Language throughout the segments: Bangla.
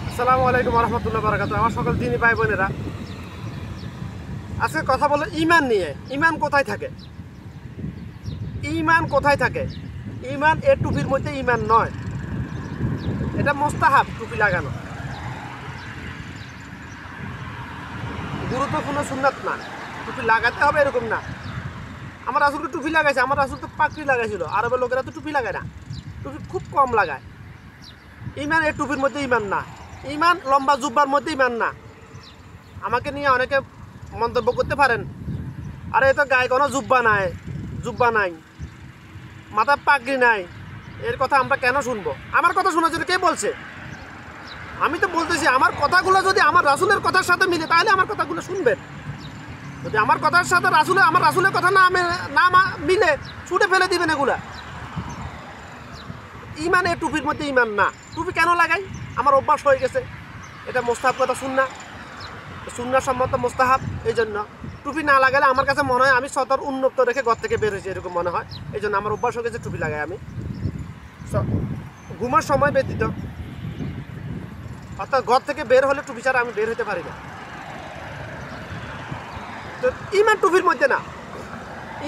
আসসালামু আলাইকুম রহমতুল্লাহ বারাকাতুহু। আমার সকল দিনী ভাই বোনেরা, আজকে কথা বলো ঈমান নিয়ে। ঈমান কোথায় থাকে? ঈমান কোথায় থাকে? ঈমান এ টুপির মধ্যে ঈমান নয়, এটা মোস্তাহাব টুপি লাগানো, গুরুত্বপূর্ণ সুন্নাত না। টুপি লাগাতে হবে এরকম না। আমার রাসূলকে টুপি লাগাইছে, আমার রাসূল তো পাগড়ি লাগাইছিল। আরবের লোকেরা তো টুপি লাগায় না, টুপি খুব কম লাগায়। ঈমান এ টুপির মধ্যে ঈমান না। ঈমান লম্বা জুব্বার মধ্যে ঈমান না। আমাকে নিয়ে অনেকে মন্তব্য করতে পারেন, আরে এ তো গায়ে কোনো জুব্বা নাই, মাথার পাগড়ি নাই, এর কথা আমরা কেন শুনবো? আমার কথা শোনার জন্য কে বলছে? আমি তো বলতেছি আমার কথাগুলো যদি আমার রাসূলের কথার সাথে মিলে তাহলে আমার কথাগুলো শুনবেন। যদি আমার কথার সাথে আমার রাসূলের কথা না মিলে ছুটে ফেলে দিবেন এগুলা। ঈমান এ টুপির মধ্যে ঈমান না। টুপি কেন লাগাই? আমার অভ্যাস হয়ে গেছে। এটা মোস্তাহাব কথা, সুন্নাহ সম্মত মোস্তাহাব। এই জন্য টুপি না লাগালে আমার কাছে মনে হয় আমি সতর উন্মুক্ত রেখে ঘর থেকে বের হয়েছি, এরকম মনে হয়। এই জন্য আমার অভ্যাস হয়ে গেছে টুপি লাগাই আমি ঘুমার সময় ব্যতীত। অর্থাৎ ঘর থেকে বের হলে টুপি ছাড়া আমি বের হতে পারি না। তো ঈমান টুপির মধ্যে না,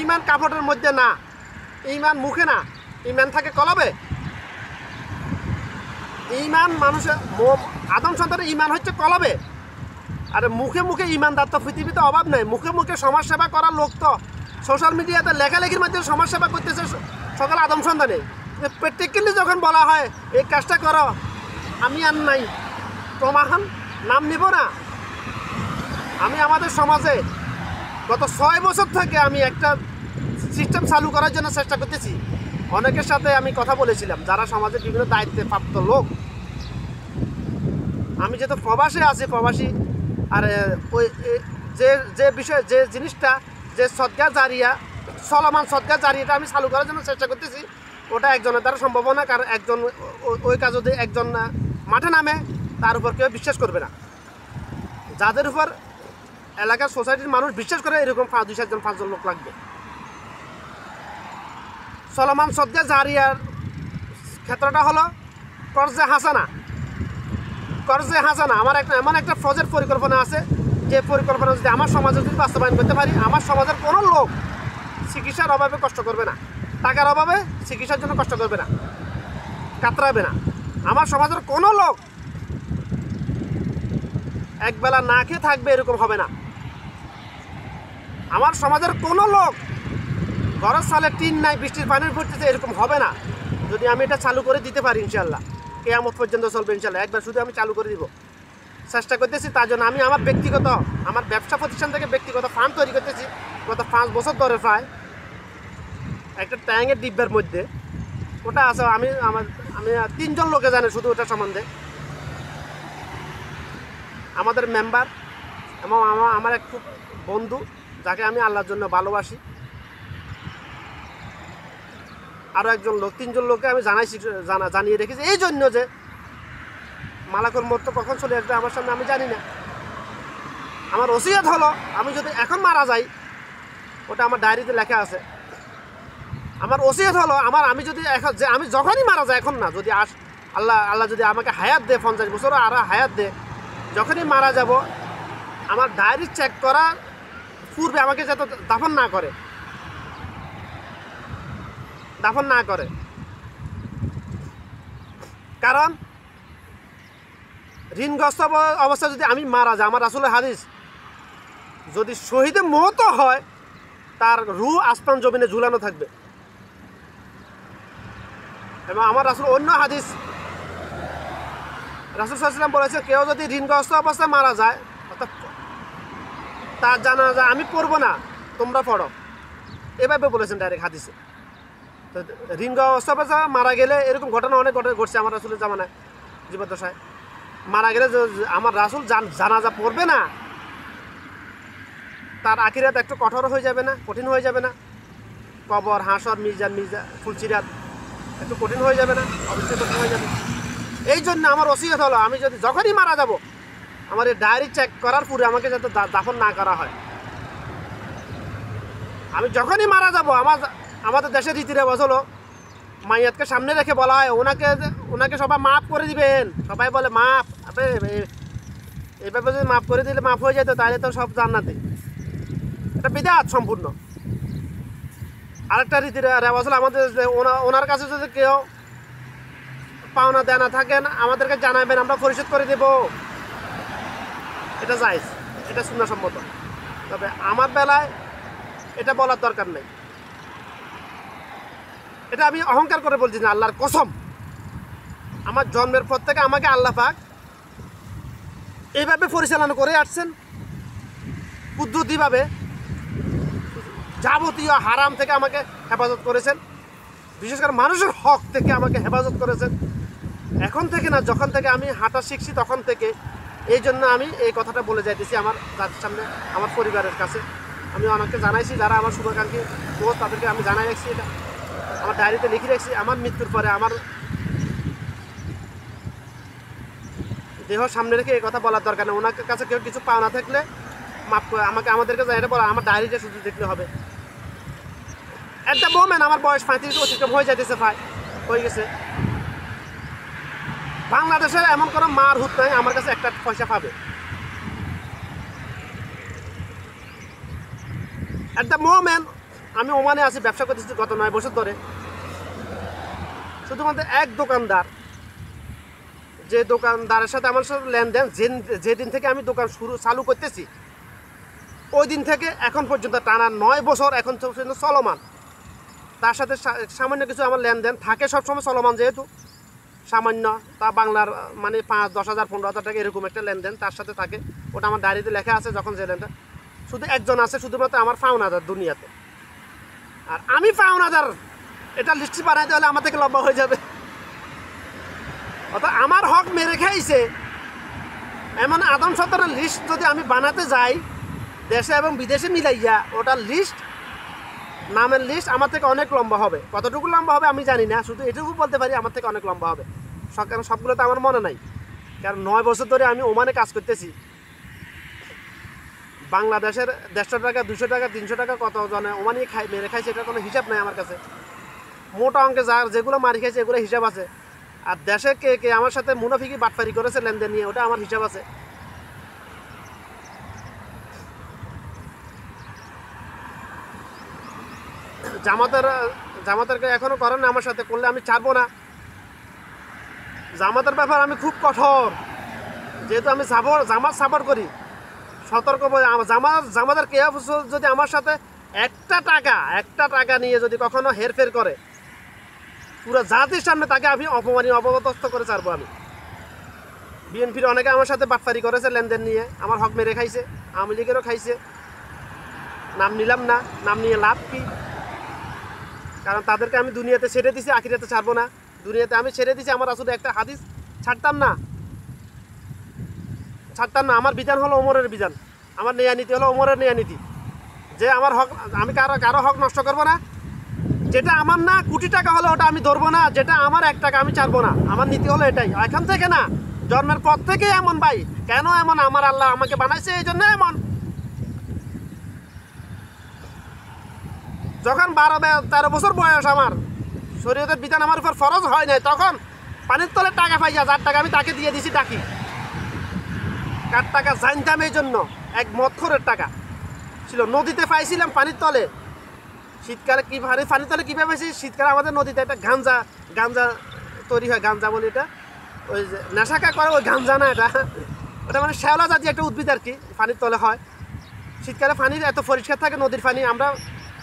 ঈমান কাপড়ের মধ্যে না, ঈমান মুখে না, ঈমান থাকে কলবে। ঈমান মানুষের আদম সন্তানের ঈমান হচ্ছে কলবে। আর মুখে মুখে ঈমানদার তো পৃথিবীতে অভাব নেই। মুখে মুখে সমাজ সেবা করার লোক তো সোশ্যাল মিডিয়াতে লেখালেখির মাধ্যমে সমাজ সেবা করতেছে সকল আদম সন্তানে। প্র্যাকটিক্যালি যখন বলা হয় এই কাজটা করো, আমি আর নাই, প্রমাণ নাম নিব না। আমি আমাদের সমাজে গত 6 বছর থেকে আমি একটা সিস্টেম চালু করার জন্য চেষ্টা করতেছি। অনেকের সাথে আমি কথা বলেছিলাম যারা সমাজের বিভিন্ন দায়িত্বে প্রাপ্ত লোক। আমি যেহেতু প্রবাসী, আর ওই যে বিষয় যে জিনিসটা যে সদকা জারিয়া, চলমান সদকা জারিয়াটা আমি চালু করার জন্য চেষ্টা করতেছি। ওটা একজনের দ্বারা সম্ভব না, কারণ একজন ওই কাজ যদি একজন মাঠে নামে তার উপর কেউ বিশ্বাস করবে না। যাদের উপর এলাকার সোসাইটির মানুষ বিশ্বাস করে এরকম 2-4-5 জন লোক লাগবে। চলমান সদকা জারিয়ার ক্ষেত্রটা হলো কর্জে হাসানা। আমার এমন একটা প্রজেক্ট পরিকল্পনা আছে, যে পরিকল্পনা যদি আমার সমাজে যদি বাস্তবায়ন করতে পারি, আমার সমাজের কোনো লোক চিকিৎসার অভাবে কষ্ট করবে না, টাকার অভাবে চিকিৎসার জন্য কষ্ট করবে না, কাতরাবে না। আমার সমাজের কোনো লোক একবেলা না খেয়ে থাকবে এরকম হবে না। আমার সমাজের কোনো লোক ঘরের সালে টিন নাই, বৃষ্টির পানি পড়তেছে, এরকম হবে না। যদি আমি এটা চালু করে দিতে পারি, ইনশাল্লাহ কিয়ামত পর্যন্ত চলবে ইনশাল্লাহ। একবার শুধু আমি চালু করে দিব, চেষ্টা করতেছি। তার জন্য আমি আমার ব্যবসা প্রতিষ্ঠান থেকে ব্যক্তিগত ফান্ড তৈরি করতেছি গত 5 বছর ধরে। প্রায় একটা ট্যাঙ্কের ডিব্বার মধ্যে ওটা আছে। আমি 3 জন লোকে জানে শুধু ওটা সম্বন্ধে, আমাদের মেম্বার এবং আমার এক খুব বন্ধু যাকে আমি আল্লাহর জন্য ভালোবাসি, আরও একজন লোক, 3 জন লোককে আমি জানিয়ে রেখেছি। এই জন্য যে মালাকুল মউত কখন চলে আসবে আমার সামনে আমি জানি না। আমার ওসিয়ত হলো আমি যদি এখন মারা যাই, ওটা আমার ডায়েরিতে লেখা আছে। আমার ওসিয়ত হলো আমি যখনই মারা যাই, এখন না, যদি আল্লাহ যদি আমাকে হায়াত দেয়, 50 বছর আর হায়াত দেয়, যখনই মারা যাব, আমার ডায়েরি চেক করার পূর্বে আমাকে যাতে দাফন না করে। কারণ ঋণগ্রস্ত অবস্থায় যদি আমি মারা যাই, আমার রাসূলের হাদিস, যদি শহীদে মওত হয় তার রূহ আসমান জমিনে ঝুলানো থাকবে। এবং আমার রাসূল অন্য হাদিস, রাসূল সাল্লাল্লাহু আলাইহি ওয়াসাল্লাম বলেছে, কেউ যদি ঋণগ্রস্ত অবস্থায় মারা যায়, অর্থাৎ তার জানাজা আমি পড়বো না, তোমরা পড়ো, এভাবে বলেছেন ডাইরেক্ট হাদিসে। তো ঋণগ্রস্ত অবস্থায় মারা গেলে এরকম ঘটনা অনেক ঘটছে আমার রাসূলের জামানায়, জীবদ্দশায় মারা গেলে আমার রাসূল জানাজা পড়বে না, তার আখিরাত একটু কঠোর হয়ে যাবে না, কঠিন হয়ে যাবে না? কবর, হাসর, মিজান, ফুলসিরাত একটু কঠিন হয়ে যাবে না? অবশ্যই কঠিন হয়ে যাবে। এই জন্য আমার ওসিয়ত হলো আমি যদি যখনই মারা যাব, আমার এই ডায়েরি চেক করার পরে আমাকে যাতে দাফন না করা হয়। আমি যখনই মারা যাব, আমাদের দেশের রীতি রেওয়াজ হলো মাইয়াতকে সামনে রেখে বলা হয় ওনাকে সবাই মাফ করে দিবেন, সবাই বলে মাফ। এইভাবে যদি মাফ করে দিলে মাফ হয়ে যেত তাহলে তো সব জান্নাতে। এটা বিদআত সম্পূর্ণ। আরেকটা রীতির রেওয়াজ হলো আমাদের ওনার কাছে যদি কেউ পাওনা দেনা থাকেন আমাদেরকে জানাবেন, আমরা পরিশোধ করে দেব। এটা জায়েজ, এটা সুন্নাহসম্মত। তবে আমার বেলায় এটা বলার দরকার নেই। এটা আমি অহংকার করে বলছি না, আল্লাহর কসম। আমার জন্মের পর থেকে আমাকে আল্লাহ পাক এইভাবে পরিচালনা করে আসছেন, পদ্ধতিভাবে যাবতীয় হারাম থেকে আমাকে হেফাজত করেছেন, বিশেষ করে মানুষের হক থেকে আমাকে হেফাজত করেছেন। এখন থেকে না, যখন থেকে আমি হাঁটা শিখছি তখন থেকে। এই জন্য আমি এই কথাটা বলে যাইতেছি আমার তাদের সামনে, আমার পরিবারের কাছে। আমি অনেককে জানাইছি, যারা আমার শুভাকাঙ্ক্ষী দোস্ত তাদেরকে আমি জানাই রাখছি, এটা আমার ডায়েরিতে লিখে রাখছি। আমার মৃত্যুর পরে আমার দেহ সামনে রেখে এই কথা বলার দরকার নেই। ওনার কাছে কেউ কিছু পাওনা থাকলে মাফ করে আমাদেরকে এটা বলা, আমার ডায়েরিটা শুধু দেখলে হবে। এট দ্য মোমেন্ট আমার বয়স 35 অতিক্রম হয়ে যাইতেছে, হয়ে গেছে। বাংলাদেশের এমন কোনো মার হুত নাই আমার কাছে একটা পয়সা পাবে। এট দ্য মোমেন্ট আমি ওমানে আছি, ব্যবসা করতেছি গত 9 বছর ধরে। শুধুমাত্র এক দোকানদার, যে দোকানদারের সাথে আমার সাথে লেনদেন, যেদিন থেকে আমি দোকান চালু করতেছি ওই দিন থেকে এখন পর্যন্ত টানা 9 বছর এখন চলমান। তার সাথে সামান্য কিছু আমার লেনদেন থাকে, সবসময় চলমান, যেহেতু সামান্য, তা বাংলার মানে 5-10 হাজার 15 হাজার টাকা এরকম একটা লেনদেন তার সাথে থাকে। ওটা আমার ডায়েরিতে লেখা আছে। যখন যে লেনদেন, শুধু একজন আছে শুধুমাত্র আমার পাওনাদার দুনিয়াতে। আর আমি পাওনাদার, এটা লিস্ট বানাইতে হলে আমার থেকে লম্বা হয়ে যাবে। অর্থাৎ আমার হক মেরে খাইছে এমন আদম সত্তারের লিস্ট যদি আমি বানাতে যাই দেশে এবং বিদেশে মিলাইয়া, ওটার লিস্ট, নামের লিস্ট আমার থেকে অনেক লম্বা হবে। কতটুকু লম্বা হবে আমি জানি না, শুধু এটুকু বলতে পারি আমার থেকে অনেক লম্বা হবে। কারণ সবগুলো তো আমার মনে নাই, কারণ 9 বছর ধরে আমি ওমানে কাজ করতেছি। বাংলাদেশের 150 টাকা, 200 টাকা, 300 টাকা কত জনে ওমানি মেরে খাইছে, এটার কোনো হিসাব নাই আমার কাছে। মোটা অঙ্কে যেগুলো মারি খাইছে এগুলো হিসাব আছে। আর দেশে কে কে আমার সাথে মুনাফিকি বাটফারি করেছে লেনদেন নিয়ে, ওটা আমার হিসাব আছে। জামাতেরকে এখনো করেন না আমার সাথে, করলে আমি ছাড়বো না। জামাতের ব্যাপার আমি খুব কঠোর, যেহেতু আমি জামাত সাপোর্ট করি। সতর্ক জামাতের কে যদি আমার সাথে একটা টাকা নিয়ে যদি কখনো হেরফের করে, পুরো জাতির সামনে তাকে আমি অপদস্থ করে ছাড়বো আমি। বিএনপির অনেকে আমার সাথে বাটফারি করেছে লেনদেন নিয়ে, আমার হক মেরে খাইছে, আওয়ামী লীগেরও খাইছে। নাম নিলাম না, নাম নিয়ে লাভ কি? কারণ তাদেরকে আমি দুনিয়াতে ছেড়ে দিছি, আখিরাতে ছাড়বো না। দুনিয়াতে আমি ছেড়ে দিছি, আমার আসলে একটা হাদিস ছাড়তাম না। আমার বিধান হলো ওমরের বিধান, আমার নেয়া নীতি হলো ওমরের নেয়া নীতি, যে আমার হক, আমি কারো হক নষ্ট করবো না। যেটা আমার না, কোটি টাকা হলে ওটা আমি ধরবো না, যেটা আমার 1 টাকা আমি ছাড়বো না। আমার নীতি হলো এটাই, এখন থেকে না, জন্মের পর থেকে এমন ভাই। কেন এমন? আমার আল্লাহ আমাকে বানাইছে এই জন্য এমন। যখন 12-13 বছর বয়স, আমার শরীয়তের বিধান আমার উপর ফরজ হয় নাই, তখন পানির তলে টাকা পাইয়া 1000 টাকা আমি তাকে দিয়ে দিছি ডাকি। কার টাকা জানতাম, এই জন্য এক মদখোরের টাকা ছিল, নদীতে পাইছিলাম পানির তলে। শীতকালে কি পানির তলে কীভাবে পাইছি? শীতকালে আমাদের নদীতে একটা গাঞ্জা তৈরি হয়, গাঞ্জা বলে এটা, ওই যে নেশাকা করে ওই গাঞ্জা না, ওটা মানে শ্যাওলা জাতীয় একটা উদ্ভিদ আর কি, পানির তলে হয়। শীতকালে পানি এত পরিষ্কার থাকে নদীর পানি। আমরা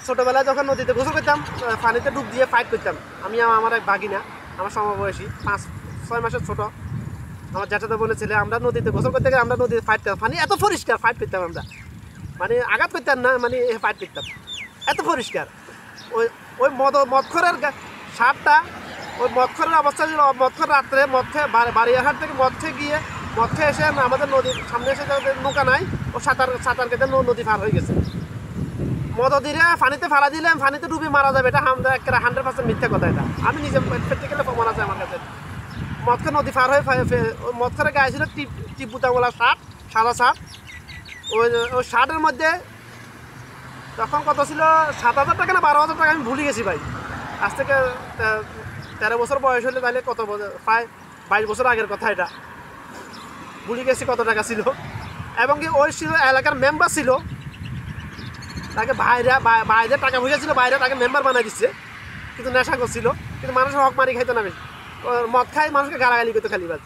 ছোটোবেলায় যখন নদীতে গোসল করতাম, পানিতে ডুব দিয়ে ফাইট করতাম। আমি আমার এক বাগিনা, আমার সমবয়সী, 5-6 মাসের ছোটো, আমার জ্যাঠাতো বোনের ছেলে। আমরা নদীতে গোসল করতে গেলে আমরা নদীতে ফাইট করতাম, পানি এত পরিষ্কার, ফাইট করতাম আমরা, মানে আঘাত করতাম না, মানে ফাইট করতাম, এত পরিষ্কার। ওই মদখরের সারটা, ওই মদখরের অবস্থা ছিল। মদখর রাত্রে বাড়িয়াহাট থেকে মদখে এসে আমাদের নদীর সামনে এসে নৌকা নাই, ও সাঁতার কেটে নদী পার হয়ে গেছে। মদ দিয়ে পানিতে ফালা দিলে পানিতে ডুবে মারা যাবে, এটা আমরা একটা 100% মিথ্যা কথা। এটা আমি নিজে প্র্যাকটিক্যালি প্রমাণ আছে আমার কাছে। মদখর নদী পার হয়ে মদখরের গায়ে ছিল টিপ বুতামলা শার্ট, সাদা শার্ট। ওই শার্টের মধ্যে তখন কত ছিল, 7,000 টাকা না 12,000 টাকা, আমি ভুলে গেছি ভাই। আজ থেকে 13 বছর বয়স হলে তাহলে কত বছর, প্রায় 22 বছর আগের কথা এটা। ভুলে গেছি কত টাকা ছিল। এবং কি ওই ছিল এলাকার মেম্বার ছিল, তাকে ভাইদের টাকা পয়সা ছিল, বাইরে তাকে মেম্বার বানাই দিচ্ছে, কিন্তু নেশা করছিল, কিন্তু মানুষের হক মারি খাইতো না বেশি, মদ খাই মানুষকে গালাগালি করতো খালি বাজ।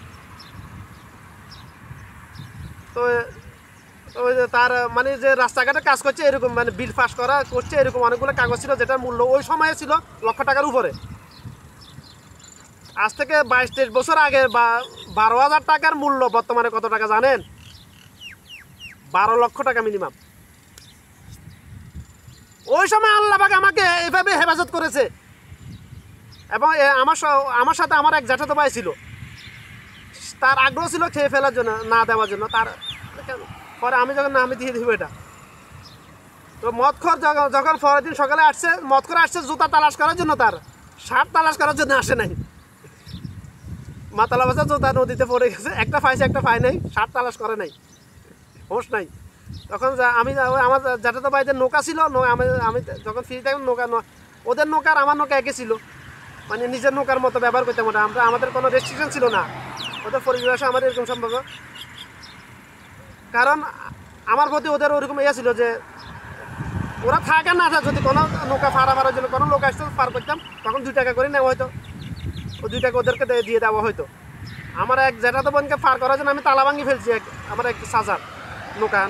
তো তার মানে যে রাস্তাঘাটে কাজ করছে এরকম, মানে বিল পাস করা করছে এরকম অনেকগুলো কাগজ ছিল, যেটার মূল্য ওই সময়ে ছিল লক্ষ টাকার উপরে। আজ থেকে 22-23 বছর আগে বা 12,000 টাকার মূল্য বর্তমানে কত টাকা জানেন? 12 লক্ষ টাকা মিনিমাম। ওই সময় আল্লাহ পাক আমাকে এভাবে হেফাজত করেছে। এবং আমার সাথে আমার এক জ্যাঠাতো ভাই ছিল, তার আগ্রহ ছিল খেয়ে ফেলার জন্য, না দেওয়ার জন্য। তার পরে আমি যখন না, আমি দিয়ে দিব এটা। তো মদখোর যখন পরের দিন সকালে আসছে, মদ করে আসছে জুতা তালাশ করার জন্য, তার শার্ট তালাশ করার জন্য আসে নাই। মাতালা বাসা জুতা নদীতে পড়ে গেছে, একটা পাইছে একটা পাই নাই, শার্ট তালাশ করে নাই, হোশ নাই। তখন আমি আমার জ্যাঠাতো ভাইদের নৌকা ছিল, আমি যখন ফ্রি থাকতাম নৌকা, ওদের নৌকার আমার নৌকা একই ছিল, মানে নিজের নৌকার মতো ব্যবহার করতাম ওটা। আমাদের কোনো রেস্ট্রিকশন ছিল না, ওদের পরিবেশে আমাদের এরকম সম্পর্ক। কারণ আমার প্রতি ওদের ওরকম ইয়ে ছিল যে ওরা থাকে না, যদি কোনো নৌকা মারার জন্য কোনো লোক আসতো পার করতাম, তখন 2 টাকা করে নেওয়া হয়তো, ও 2 টাকা ওদেরকে দিয়ে দেওয়া হয়তো। আমার এক জ্যাঠাতো বোনকে পার করার জন্য আমি তালা ভাঙি ফেলছি, আমার এক সাজার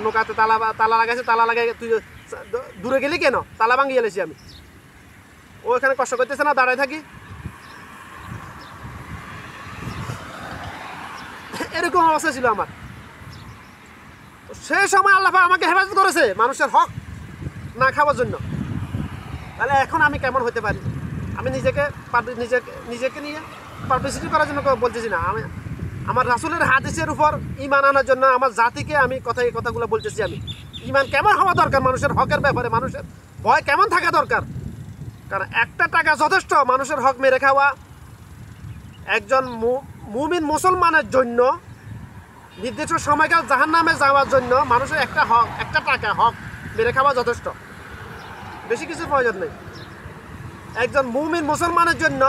নৌকাতে তালা লাগাইছে, তালা লাগাই তুই দূরে গেলি কেন, তালা ভাঙিয়ে এলেছি আমি। ও এখানে কষ্ট করতেছে না, দাঁড়ায় থাকি, এরকম অবস্থা ছিল আমার। সেই সময় আল্লাহ আমাকে হেফাজত করেছে মানুষের হক না খাওয়ার জন্য। তাহলে এখন আমি কেমন হতে পারি? আমি নিজেকে নিয়ে পাবলিসিটি করার জন্য বলতেছি না, আমি আমার রাসূলের হাদিসের উপর ঈমান আনার জন্য আমার জাতিকে আমি এই কথাগুলো বলতেছি। আমি ঈমান কেমন হওয়া দরকার মানুষের হকের ব্যাপারে, মানুষের ভয় কেমন থাকা দরকার। কারণ একটা টাকা যথেষ্ট মানুষের হক মেরে খাওয়া একজন মুমিন মুসলমানের জন্য, নির্দিষ্ট সময়কাল জাহান্নামে যাওয়ার জন্য মানুষের একটা টাকা হক মেরে খাওয়া যথেষ্ট, বেশি কিছু প্রয়োজন নেই। একজন মুমিন মুসলমানের জন্য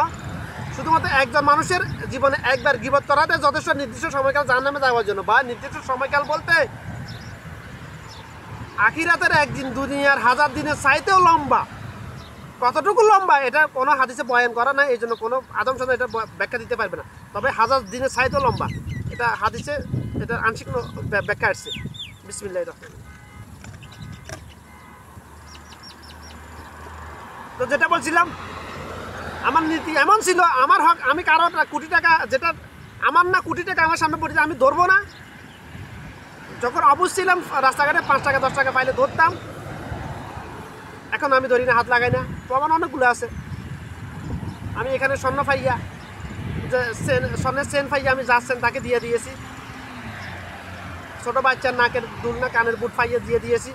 শুধুমাত্র একজন মানুষের জীবনে একবার গীবত করাতে যথেষ্ট, নির্দিষ্ট সময়কাল জাহান্নামে যাওয়ার জন্য। বা নির্দিষ্ট সময়কাল বলতে আখিরাতের একদিন, দুনিয়ার 1000 দিনের চাইতেও লম্বা। কতটুকু লম্বা এটা কোনো হাদিসে বয়ান করা নাই, এই জন্য কোনো আদম সন্তান এটা ব্যাখ্যা দিতে পারবে না। তবে 1000 দিনের চাইতেও লম্বা, এটা হাদিসে এটা আংশিক ব্যাখ্যা আসছে। বিসমিল্লাহির রহমানির রহিম। তো যেটা বলছিলাম, আমার নীতি এমন ছিল, আমার হক আমি কারো কোটি টাকা, যেটা আমার না কোটি টাকা আমার সামনে পড়েছে আমি ধরবো না। যখন অবুঝ ছিলাম রাস্তাঘাটে 5 টাকা 10 টাকা পাইলে ধরতাম, এখন আমি ধরি না, হাত লাগাই না। প্রমাণ অনেকগুলো আছে। আমি এখানে স্বর্ণ ফাইয়া, যে স্বর্ণের চেন ফাইয়া আমি যাচ্ছেন তাকে দিয়ে দিয়েছি, ছোটো বাচ্চার নাকের দুল না কানের বুট ফাইয়া দিয়ে দিয়েছি।